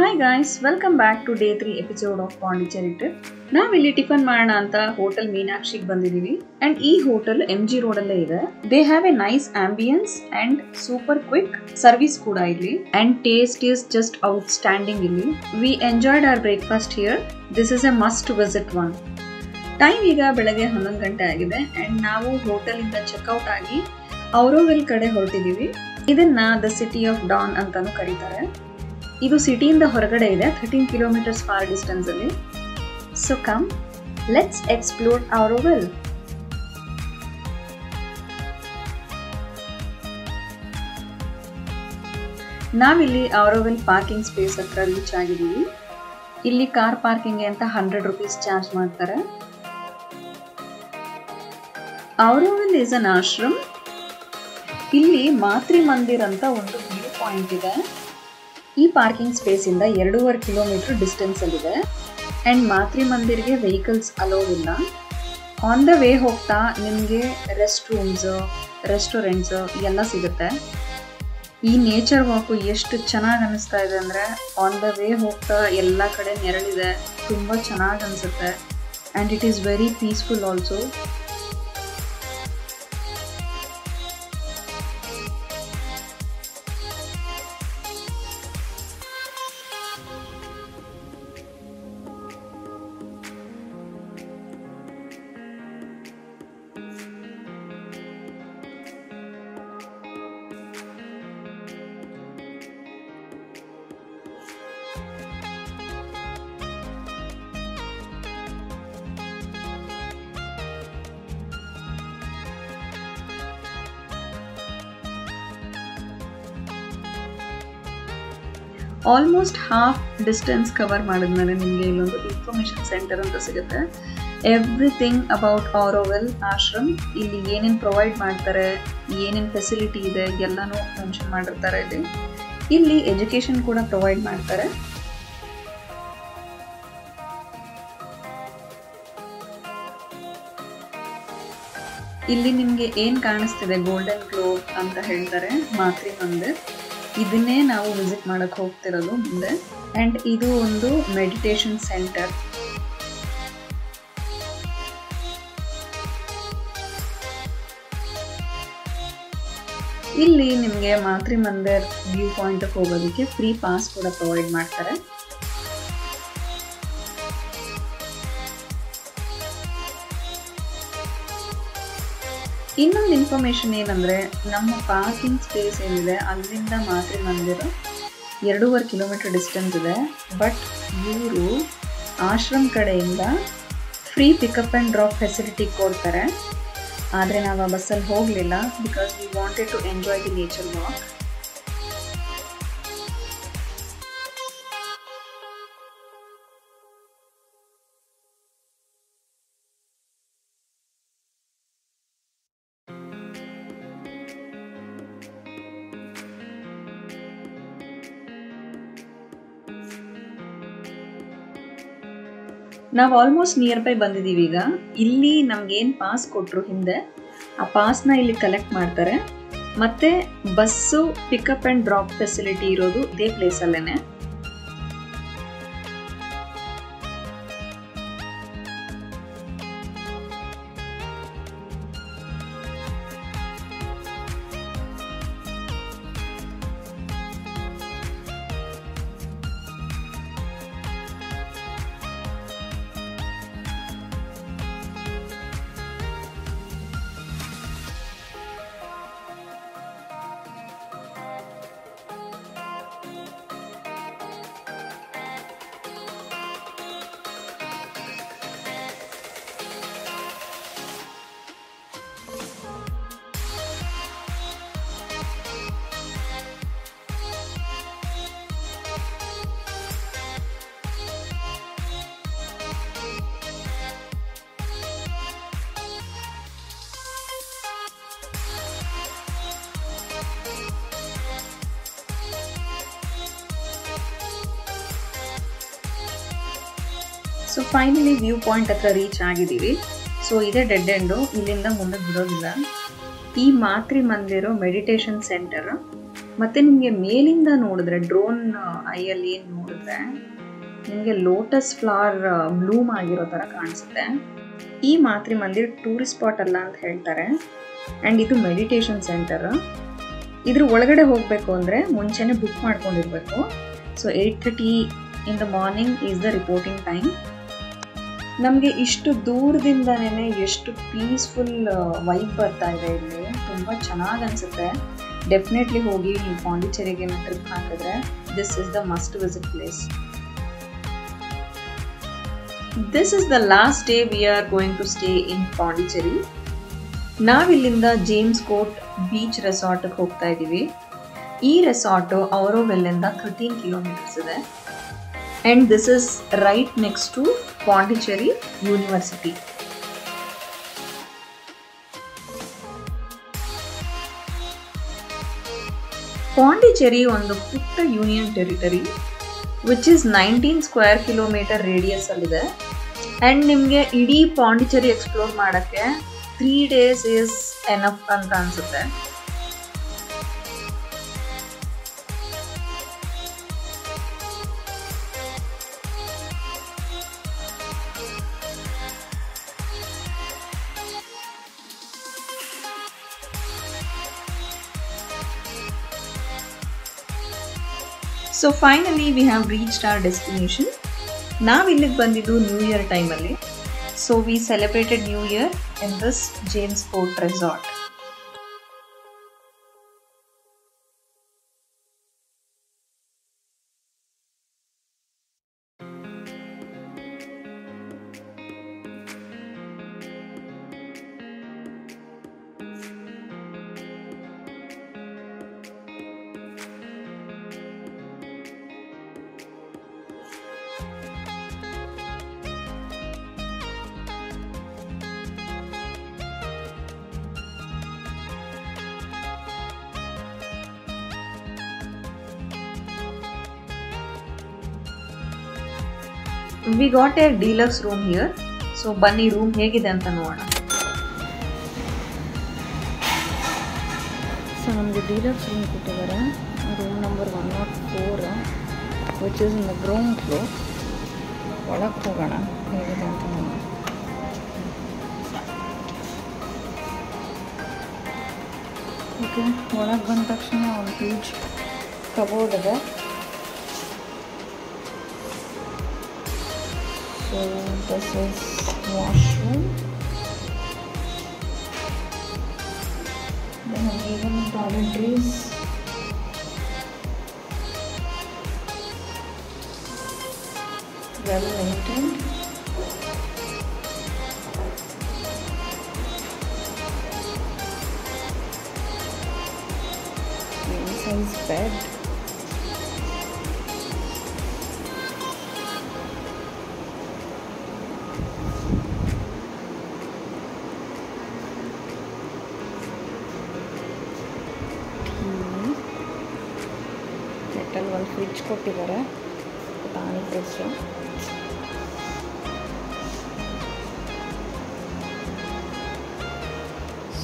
Hi guys, welcome back to day 3 episode of Pondicherry Trip. ನಾವಿಲ್ಲಿ tiffin ಮಾಡೋಣ ಅಂತ hotel ಮೀನಾಕ್ಷಿಗೆ ಬಂದಿದ್ದೀವಿ ಅಂಡ್ ಈ ಹೋಟೆಲ್ MG ರೋಡ್ ಅಲ್ಲೇ ಇದೆ. They have a nice ambience and super quick service ಕೂಡ ಇಲ್ಲಿ and taste is just outstanding ಇಲ್ಲಿ. We enjoyed our breakfast here. This is a must visit one. Time ಈಗ ಬೆಳಗ್ಗೆ 11 ಗಂಟೆ ಆಗಿದೆ ಅಂಡ್ ನಾವು ಹೋಟೆಲ್ ಇಂದ ಚೆಕ್ಔಟ್ ಆಗಿ ಔರೋವಿಲ್ ಕಡೆ ಹೊರಟಿದ್ದೀವಿ. ಇದನ್ನ ದ ಸಿಟಿ ಆಫ್ ಡಾನ್ ಅಂತಾನೂ ಕರೀತಾರೆ. ಇದು ಸಿಟಿಯಿಂದ ಹೊರಗಡೆ ಇದೆ 13 ಕಿಲೋಮೀಟರ್ಸ್ ಫಾರ್ ಡಿಸ್ಟೆನ್ಸ್ ಅಲ್ಲಿ. So come let's explore Auroville. ನಾವಿಲ್ಲಿ ಔರೋವಿಲ್ ಪಾರ್ಕಿಂಗ್ ಸ್ಪೇಸ್ ಹತ್ರ ರೀಚ್ ಆಗಿದ್ದೀವಿ. ಇಲ್ಲಿ ಕಾರ್ ಪಾರ್ಕಿಂಗ್ ಅಂತ 100 ರೂಪೀಸ್ ಚಾರ್ಜ್ ಮಾಡ್ತಾರೆ. Auroville is an ashram. ಇಲ್ಲಿ ಮಾತೃ ಮಂದಿರ್ ಅಂತ ಒಂದು ವ್ಯೂ ಪಾಯಿಂಟ್ ಇದೆ. ಈ ಪಾರ್ಕಿಂಗ್ ಸ್ಪೇಸ್ ಇಂದ 2.5 ಕಿಲೋಮೀಟರ್ ಡಿಸ್ಟೆನ್ಸ್ ಅಲ್ಲಿದೆ ಅಂಡ್ ಮಾತೃ ಮಂದಿರ್ಗೆ ವೆಹಿಕಲ್ಸ್ ಅಲೋ ಇಲ್ಲ. ಆನ್ ದ ವೇ ಹೋಗ್ತಾ ನಿಮಗೆ ರೆಸ್ಟ್ ರೂಮ್ಸ್, ರೆಸ್ಟೋರೆಂಟ್ಸ್ ಎಲ್ಲ ಸಿಗುತ್ತೆ. ಈ ನೇಚರ್ ವಾಕು ಎಷ್ಟು ಚೆನ್ನಾಗಿ ಅನಿಸ್ತಾ ಇದೆ ಅಂದರೆ ಆನ್ ದ ವೇ ಹೋಗ್ತಾ ಎಲ್ಲ ಕಡೆ ನೆರಳಿದೆ, ತುಂಬ ಚೆನ್ನಾಗಿ ಅನಿಸುತ್ತೆ and it is very peaceful also. Almost half distance cover ಮಾಡಿದ್ಮೇಲೆ ನಿಮಗೆ ಇಲ್ಲೊಂದು ಇನ್ಫಾರ್ಮೇಶನ್ ಸೆಂಟರ್ ಅಂತ ಸಿಗುತ್ತೆ. ಎವ್ರಿಥಿಂಗ್ ಅಬೌಟ್ ಔರೋವಿಲ್ ಆಶ್ರಮ್, ಇಲ್ಲಿ ಏನೇನು ಪ್ರೊವೈಡ್ ಮಾಡ್ತಾರೆ, ಏನೇನು ಫೆಸಿಲಿಟಿ ಇದೆ ಎಲ್ಲನೂ ಮೆನ್ಷನ್ ಮಾಡಿರ್ತಾರೆ. ಇಲ್ಲಿ ಎಜುಕೇಶನ್ ಕೂಡ ಪ್ರೊವೈಡ್ ಮಾಡ್ತಾರೆ. ಇಲ್ಲಿ ನಿಮಗೆ ಏನು ಕಾಣಿಸ್ತಿದೆ ಗೋಲ್ಡನ್ ಗ್ಲೋಬ್ ಅಂತ ಹೇಳ್ತಾರೆ ಮಾತೃ ಮಂದಿರ್. ಇದನ್ನೇ ನಾವು ವಿಸಿಟ್ ಮಾಡಕ್ಕೆ ಹೋಗ್ತಿರೋದು ಮುಂದೆ. ಆ್ಯಂಡ್ ಇದು ಒಂದು ಮೆಡಿಟೇಷನ್ ಸೆಂಟರ್. ಇಲ್ಲಿ ನಿಮಗೆ ಮಾತೃ ಮಂದಿರ್ ವ್ಯೂ ಪಾಯಿಂಟ್ಗೆ ಹೋಗೋದಕ್ಕೆ ಫ್ರೀ ಪಾಸ್ ಕೂಡ ಪ್ರೊವೈಡ್ ಮಾಡ್ತಾರೆ. ಇನ್ನೊಂದು ಇನ್ಫಾರ್ಮೇಶನ್ ಏನಂದರೆ ನಮ್ಮ ಪಾರ್ಕಿಂಗ್ ಸ್ಪೇಸ್ ಏನಿದೆ ಅಲ್ಲಿಂದ ಮಾತೃ ಮಂದಿರ 2.5 ಕಿಲೋಮೀಟರ್ ಡಿಸ್ಟೆನ್ಸ್ ಇದೆ. ಬಟ್ ಇವರು ಆಶ್ರಮ್ ಕಡೆಯಿಂದ free pickup and drop facility ಕೊಡ್ತಾರೆ. ಆದರೆ ನಾವು ಆ ಬಸ್ಸಲ್ಲಿ ಹೋಗಲಿಲ್ಲ because we wanted to enjoy the nature walk. ನಾವು ಆಲ್ಮೋಸ್ಟ್ ನಿಯರ್ ಬೈ ಬಂದಿದ್ದೀವಿ. ಈಗ ಇಲ್ಲಿ ನಮ್ಗೇನು ಪಾಸ್ ಕೊಟ್ಟರು ಹಿಂದೆ ಆ ಪಾಸ್ನ ಇಲ್ಲಿ ಕಲೆಕ್ಟ್ ಮಾಡ್ತಾರೆ. ಮತ್ತು bus pickup and drop facility ಇರೋದು ಇದೇ ಪ್ಲೇಸಲ್ಲೇ. ಸೊ ಫೈನಲಿ ವ್ಯೂ ಪಾಯಿಂಟ್ ಹತ್ರ ರೀಚ್ ಆಗಿದ್ದೀವಿ. ಸೊ ಇದೇ ಡೆಡ್ ಎಂಡು, ಇಲ್ಲಿಂದ ಮುಂದೆ ಬಿಡೋದಿಲ್ಲ. ಈ ಮಾತೃ ಮಂದಿರ ಮೆಡಿಟೇಷನ್ ಸೆಂಟರ್ ಮತ್ತು ನಿಮಗೆ ಮೇಲಿಂದ ನೋಡಿದ್ರೆ ಡ್ರೋನ್ ಐಯಲ್ಲಿ ಏನು ನೋಡಿದ್ರೆ ನಿಮಗೆ ಲೋಟಸ್ ಫ್ಲವರ್ ಬ್ಲೂಮ್ ಆಗಿರೋ ಥರ ಕಾಣಿಸುತ್ತೆ. ಈ ಮಾತ್ರಿ ಮಂದಿರ್ ಟೂರಿಸ್ಟ್ ಸ್ಪಾಟ್ ಅಲ್ಲ ಅಂತ ಹೇಳ್ತಾರೆ. ಆ್ಯಂಡ್ ಇದು ಮೆಡಿಟೇಷನ್ ಸೆಂಟರ್. ಇದ್ರ ಒಳಗಡೆ ಹೋಗಬೇಕು ಅಂದರೆ ಮುಂಚೆನೇ ಬುಕ್ ಮಾಡ್ಕೊಂಡಿರ್ಬೇಕು. So 8:30 in the morning is the reporting time. ನಮಗೆ ಇಷ್ಟು ದೂರದಿಂದನೇ ಎಷ್ಟು ಪೀಸ್ಫುಲ್ ವೈಬ್ ಬರ್ತಾ ಇದೆ ಇಲ್ಲಿ, ತುಂಬ ಚೆನ್ನಾಗಿ ಅನಿಸುತ್ತೆ. ಡೆಫಿನೆಟ್ಲಿ ಹೋಗಿ ನೀವು ಪಾಂಡಿಚೇರಿಗೆ ಟ್ರಿಪ್ ಹಾಕಿದ್ರೆ this is the must visit place. This is the last day we are going to stay in Pondicherry. ನಾವಿಲ್ಲಿಂದ ಜೇಮ್ಸ್ ಕೋರ್ಟ್ ಬೀಚ್ ರೆಸಾರ್ಟ್ಗೆ ಹೋಗ್ತಾ ಇದ್ದೀವಿ. ಈ ರೆಸಾರ್ಟು ಔರೋವಿಲ್ಲಿಂದ 13 ಕಿಲೋಮೀಟರ್ಸ್ ಇದೆ. And this is right next to Pondicherry university. Pondicherry ಒಂದು ಪುಟ್ಟ union territory which is 19 square kilometre radius ಅಲ್ಲಿದೆ. ಆ್ಯಂಡ್ ನಿಮಗೆ ಇಡೀ ಪಾಂಡಿಚೇರಿ ಎಕ್ಸ್ಪ್ಲೋರ್ ಮಾಡೋಕ್ಕೆ 3 days ಈಸ್ ಎನಫ್ ಅಂತ ಅನಿಸುತ್ತೆ. So finally we have reached our destination. ನಾವು ಇಲ್ಲಿಗೆ ಬಂದಿದ್ದು ನ್ಯೂ ಇಯರ್ ಟೈಮಲ್ಲಿ. So we celebrated new year in this James Court resort. We got a deluxe room here. So ಬನ್ನಿ ರೂಮ್ ಹೇಗಿದೆ ಅಂತ ನೋಡೋಣ. ಸೊ ನಮಗೆ ಡಿಲಕ್ಸ್ ರೂಮ್ ಕೊಟ್ಟಿದ್ದಾರೆ. Room number 104 which is in the ground floor. ಒಳಗೆ ಹೋಗೋಣ ಹೇಗಿದೆ ಅಂತ ನೋಡೋಣ. ಓಕೆ, ಒಳಗೆ ಬಂದ ತಕ್ಷಣ ಒಂದು ಹ್ಯೂಜ್ ಕಬೋರ್ಡ್ ಇದೆ. So this is washroom. Then even toiletries. Well maintained. Queen size bed. Kettle, ಒಂದು ಫ್ರಿಡ್ಜ್ ಕೊಟ್ಟಿದ್ದಾರೆ, ಪಾನಿ fridge.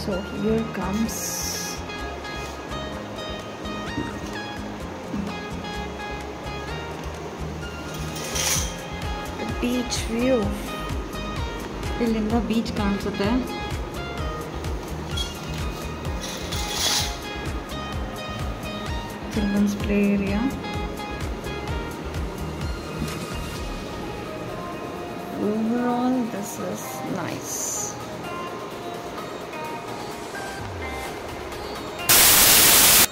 So here comes beach view. ಇಲ್ಲಿಂದ ಬೀಚ್ ಕಾಣಿಸುತ್ತೆ. Children's play area. Overall, this is nice.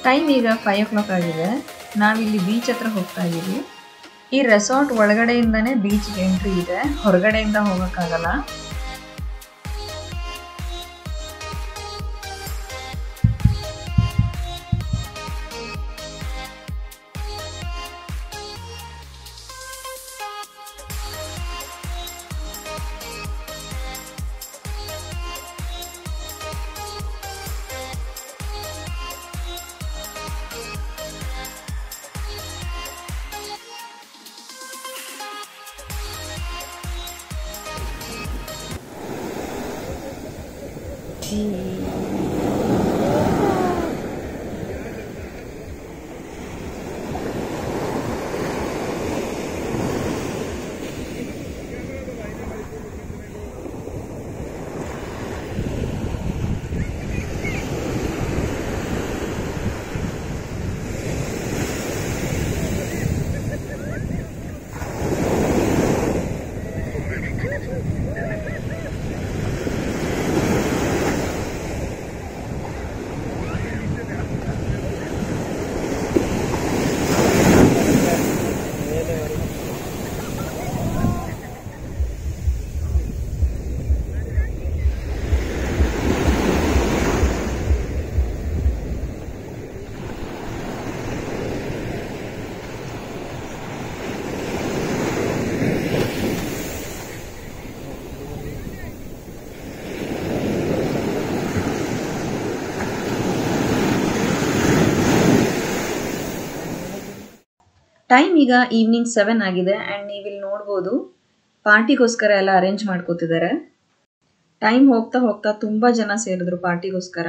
Time ಈಗ 5 o'clock ಆಗಿದೆ. ನಾವಿಲ್ಲಿ beach ಹತ್ರ ಹೋಗ್ತಾ ಇದ್ದೀವಿ. ಈ ರೆಸಾರ್ಟ್ ಒಳಗಡೆಯಿಂದನೇ ಬೀಚ್ಗೆ ಎಂಟ್ರಿ ಇದೆ, ಹೊರಗಡೆಯಿಂದ ಹೋಗೋಕ್ಕಾಗಲ್ಲ. ಟೈಮ್ ಈಗ ಈವ್ನಿಂಗ್ 7 ಆಗಿದೆ ಆ್ಯಂಡ್ ನೀವಿಲ್ಲಿ ನೋಡ್ಬೋದು ಪಾರ್ಟಿಗೋಸ್ಕರ ಎಲ್ಲ ಅರೇಂಜ್ ಮಾಡ್ಕೋತಿದ್ದಾರೆ. ಟೈಮ್ ಹೋಗ್ತಾ ಹೋಗ್ತಾ ತುಂಬ ಜನ ಸೇರಿದ್ರು ಪಾರ್ಟಿಗೋಸ್ಕರ.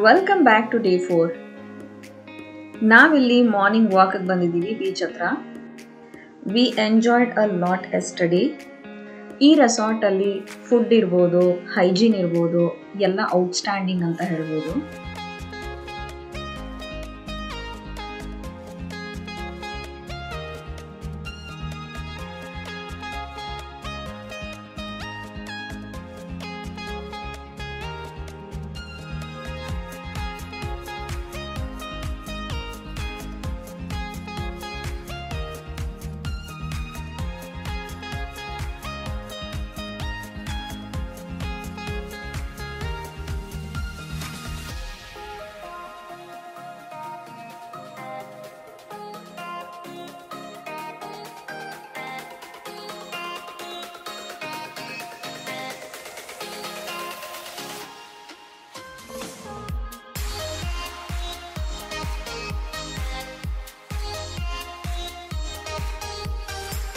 Welcome back to day 4. ನಾವಿಲ್ಲಿ ಮಾರ್ನಿಂಗ್ ವಾಕಿಗೆ ಬಂದಿದ್ದೀವಿ ಬೀಚ್ ಹತ್ರ. We enjoyed a lot yesterday. ಈ ರೆಸಾರ್ಟಲ್ಲಿ ಫುಡ್ ಇರ್ಬೋದು, ಹೈಜೀನ್ ಇರ್ಬೋದು, ಎಲ್ಲ ಔಟ್ಸ್ಟ್ಯಾಂಡಿಂಗ್ ಅಂತ ಹೇಳ್ಬೋದು.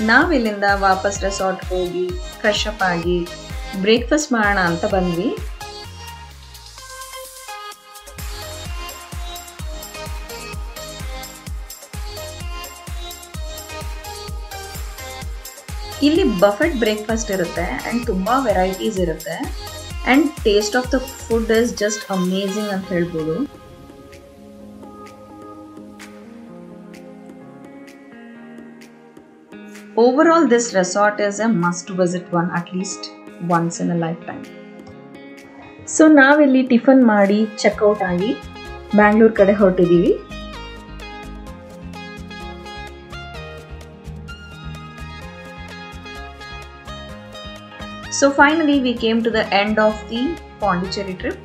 ನಾವಿಲ್ಲಿಂದ ವಾಪಸ್ ರೆಸಾರ್ಟ್ ಹೋಗಿ ಫ್ರೆಶ್ ಅಪ್ ಆಗಿ ಬ್ರೇಕ್ಫಾಸ್ಟ್ ಮಾಡೋಣ ಅಂತ ಬಂದ್ವಿ. ಇಲ್ಲಿ ಬಫೆಟ್ ಬ್ರೇಕ್ಫಾಸ್ಟ್ ಇರುತ್ತೆ ಅಂಡ್ ತುಂಬಾ ವೆರೈಟೀಸ್ ಇರುತ್ತೆ and taste of the food is just amazing ಅಂತ ಹೇಳ್ಬೋದು. Overall, this resort is a must-visit one, at least once in a lifetime. So ನಾವಿಲ್ಲಿ ಟಿಫನ್ ಮಾಡಿ ಚೆಕ್ಔಟ್ ಆಗಿ ಬ್ಯಾಂಗ್ಳೂರ್ ಕಡೆ ಹೊರಟಿದ್ದೀವಿ. So finally we came to the end of the Pondicherry trip.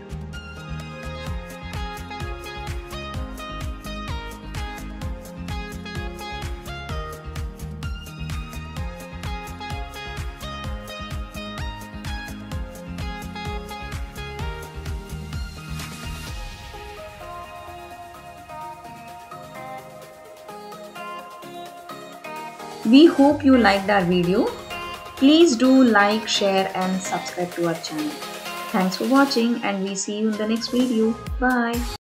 We hope you liked our video. Please do like, share and subscribe to our channel. Thanks for watching and we see you in the next video. Bye.